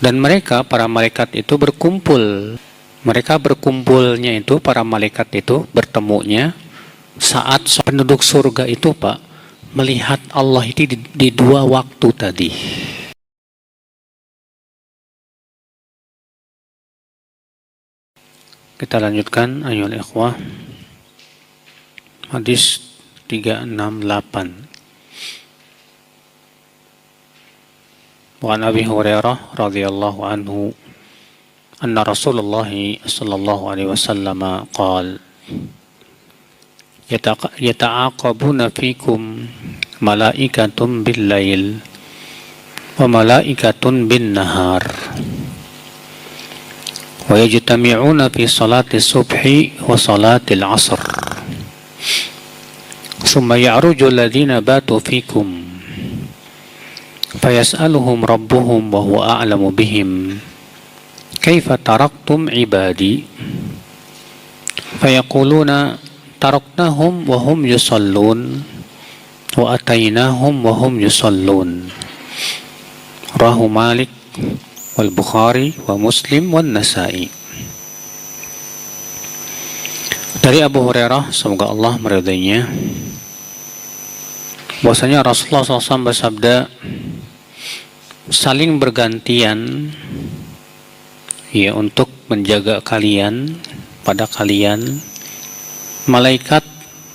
Dan mereka, para malaikat itu berkumpul. Mereka berkumpulnya itu, para malaikat itu bertemunya saat penduduk surga itu, Pak, melihat Allah itu di dua waktu tadi. Kita lanjutkan, ayyuhal ikhwah. Hadis 368. Wa an Abi Hurairah radhiyallahu anhu anna Rasulullah sallallahu alaihi wasallam qala yata'aqabuna fikum malaikatun bil lail wa malaikatun bin nahar wa yajtami'una fi salati subhi wa salati al-'asr thumma ya'ruju alladhina batu fikum fayas'aluhum rabbuhum wa huwa a'lamu bihim kaifa taraktum ibadi fayaquluna taraknahum wa hum yusallun wa atainahum wa hum yusallun. Rawahu Malik wal Bukhari wa Muslim wan Nasa'i. Dari Abu Hurairah, semoga Allah meridainya, bahwasanya Rasulullah SAW bersabda, saling bergantian ya untuk menjaga kalian, pada kalian, malaikat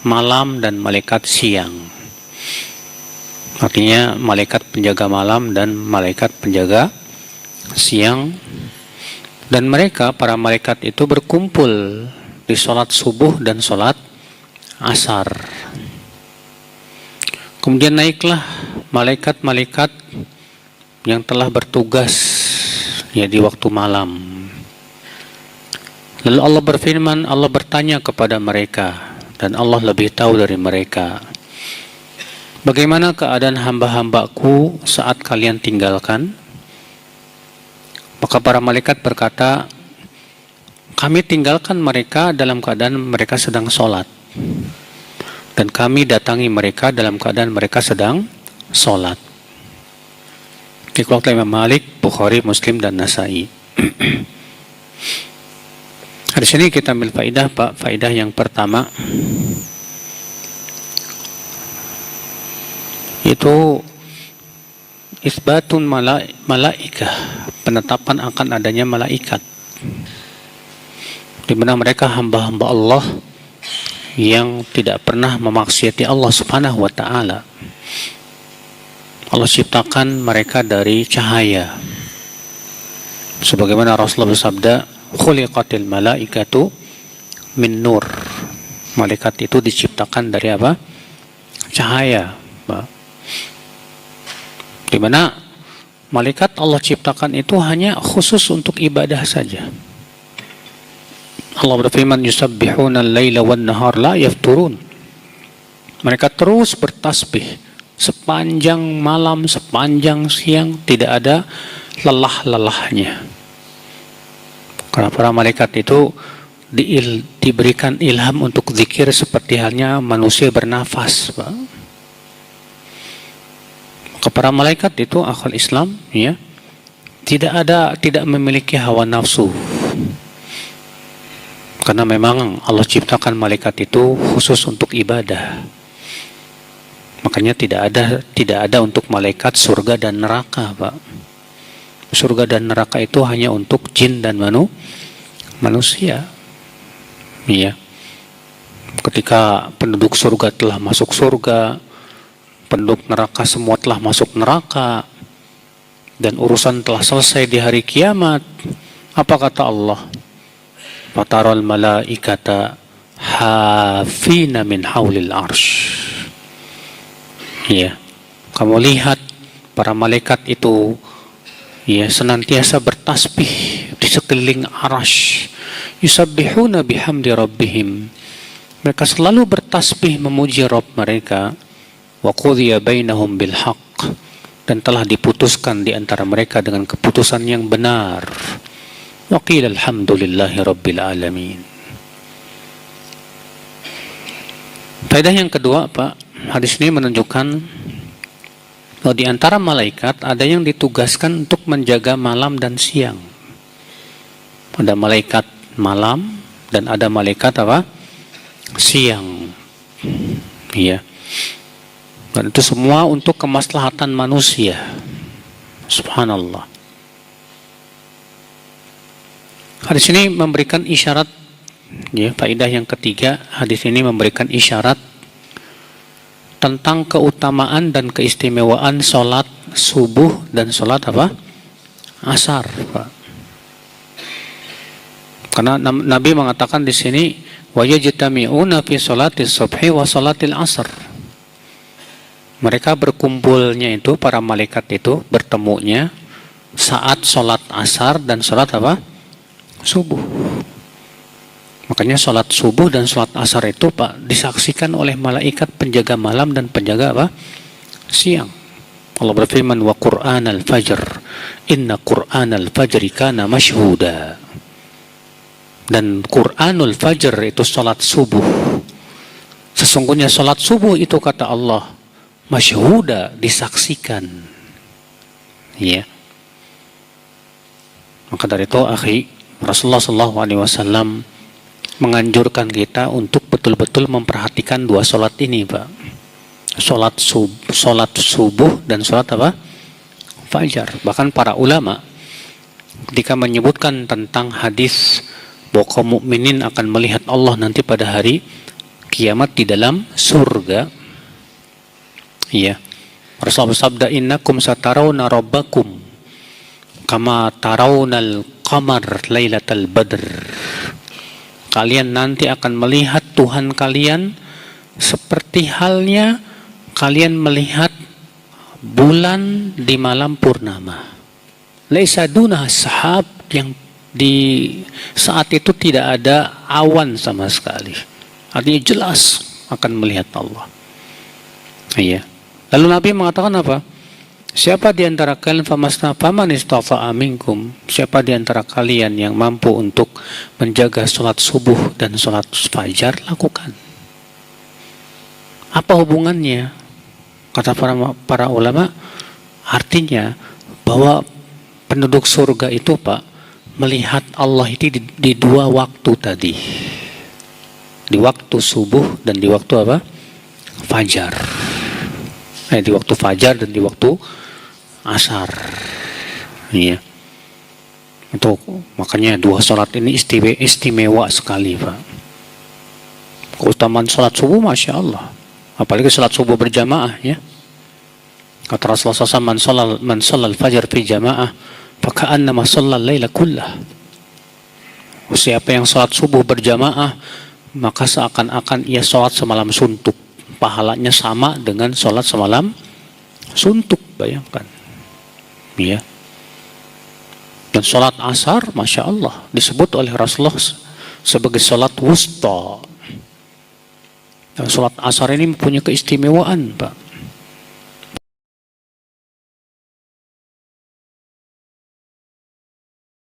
malam dan malaikat siang. Artinya malaikat penjaga malam dan malaikat penjaga siang. Dan mereka, para malaikat itu berkumpul di sholat subuh dan sholat asar. Kemudian naiklah malaikat-malaikat yang telah bertugas ya di waktu malam. Lalu Allah berfirman, Allah bertanya kepada mereka, dan Allah lebih tahu dari mereka, bagaimana keadaan hamba-hambaku saat kalian tinggalkan? Maka para malaikat berkata, kami tinggalkan mereka dalam keadaan mereka sedang sholat, dan kami datangi mereka dalam keadaan mereka sedang sholat. Dikeluarkan Imam Malik, Bukhari, Muslim, dan Nasa'i. Di sini kita ambil faidah, Pak. Faidah yang pertama itu isbatun malaikah, penetapan akan adanya malaikat, di mana mereka hamba-hamba Allah yang tidak pernah memaksiati Allah Subhanahu wa taala. Allah ciptakan mereka dari cahaya. Sebagaimana Rasulullah bersabda, khuliqatil malaikatu min nur. Malaikat itu diciptakan dari apa? Cahaya. Di mana malaikat Allah ciptakan itu hanya khusus untuk ibadah saja. Allah berfirman, yusabbihuna al-laila wan nahar la yafturun. Mereka terus bertasbih sepanjang malam, sepanjang siang, tidak ada lelah-lelahnya. Karena para malaikat itu diberikan ilham untuk zikir seperti halnya manusia bernafas, Pak. Para malaikat itu akal Islam, ya, tidak memiliki hawa nafsu. Karena memang Allah ciptakan malaikat itu khusus untuk ibadah. Makanya tidak ada untuk malaikat surga dan neraka, Pak. Surga dan neraka itu hanya untuk jin dan manusia. Iya. Ketika penduduk surga telah masuk surga, penduduk neraka semua telah masuk neraka, dan urusan telah selesai di hari kiamat, apa kata Allah? Fataral malaikata hafina min haulil arsh. Ya, kamu lihat para malaikat itu ya senantiasa bertasbih di sekeliling arasy. Yusabbihuna bihamdi rabbihim. Mereka selalu bertasbih memuji Rabb mereka. Wa qudiya bainahum bil haqq, dan telah diputuskan di antara mereka dengan keputusan yang benar. Wa qila alhamdulillahi rabbil alamin. Faedah yang kedua, Pak, hadis ini menunjukkan Kalau di antara malaikat ada yang ditugaskan untuk menjaga malam dan siang. Ada malaikat malam dan ada malaikat apa? Siang. Iya. Dan itu semua untuk kemaslahatan manusia. Subhanallah. Hadis ini memberikan isyarat, ya, faedah yang ketiga, hadis ini memberikan isyarat tentang keutamaan dan keistimewaan sholat subuh dan sholat apa? Asar, Pak. Karena Nabi mengatakan di sini wa yajtami'una fi sholatis subhi wa sholatil asr. Mereka berkumpulnya itu, para malaikat itu bertemunya saat sholat asar dan sholat apa? Subuh. Makanya sholat subuh dan sholat asar itu, Pak, disaksikan oleh malaikat penjaga malam dan penjaga apa? Siang. Allah berfirman, wa Qur'an al-fajr, inna Qur'an al-fajri kana mashhuda. Dan Qur'anul fajr itu sholat subuh. Sesungguhnya sholat subuh itu, kata Allah, mashhuda, disaksikan. Ya. Maka dari itu, akhi, Rasulullah SAW menganjurkan kita untuk betul-betul memperhatikan dua sholat ini, Pak. Sholat subuh dan sholat apa? Fajar. Bahkan para ulama ketika menyebutkan tentang hadis bahwa kaum mukminin akan melihat Allah nanti pada hari kiamat di dalam surga. Iya. Rasulullah bersabda, innakum satarawna rabbakum kama tarawnal qamar lailatal badr. Kalian nanti akan melihat Tuhan kalian seperti halnya kalian melihat bulan di malam purnama. Laisa dunah sahab, yang di saat itu tidak ada awan sama sekali. Artinya jelas akan melihat Allah. Iya. Lalu Nabi mengatakan apa? Siapa di antara kalian faman istafa'a minkum, siapa di antara kalian yang mampu untuk menjaga sholat subuh dan sholat fajar, lakukan. Apa hubungannya? Kata para ulama, artinya bahwa penduduk surga itu, Pak, melihat Allah itu di dua waktu tadi. Di waktu subuh dan di waktu apa? Fajar. Di waktu fajar dan di waktu asar. Iya. Itu makanya dua sholat ini istimewa sekali, Pak. Keutamaan sholat subuh, Masya Allah. Apalagi sholat subuh berjamaah, ya. Kata Rasulullah SAW, man sholal fajar fi jamaah faka'annama sholal laila kullah. Siapa yang sholat subuh berjamaah, maka seakan-akan ia sholat semalam suntuk. Pahalanya sama dengan sholat semalam suntuk, bayangkan. Ya. Dan sholat asar, Masya Allah, disebut oleh Rasulullah sebagai sholat wusta. Dan sholat asar ini mempunyai keistimewaan, Pak.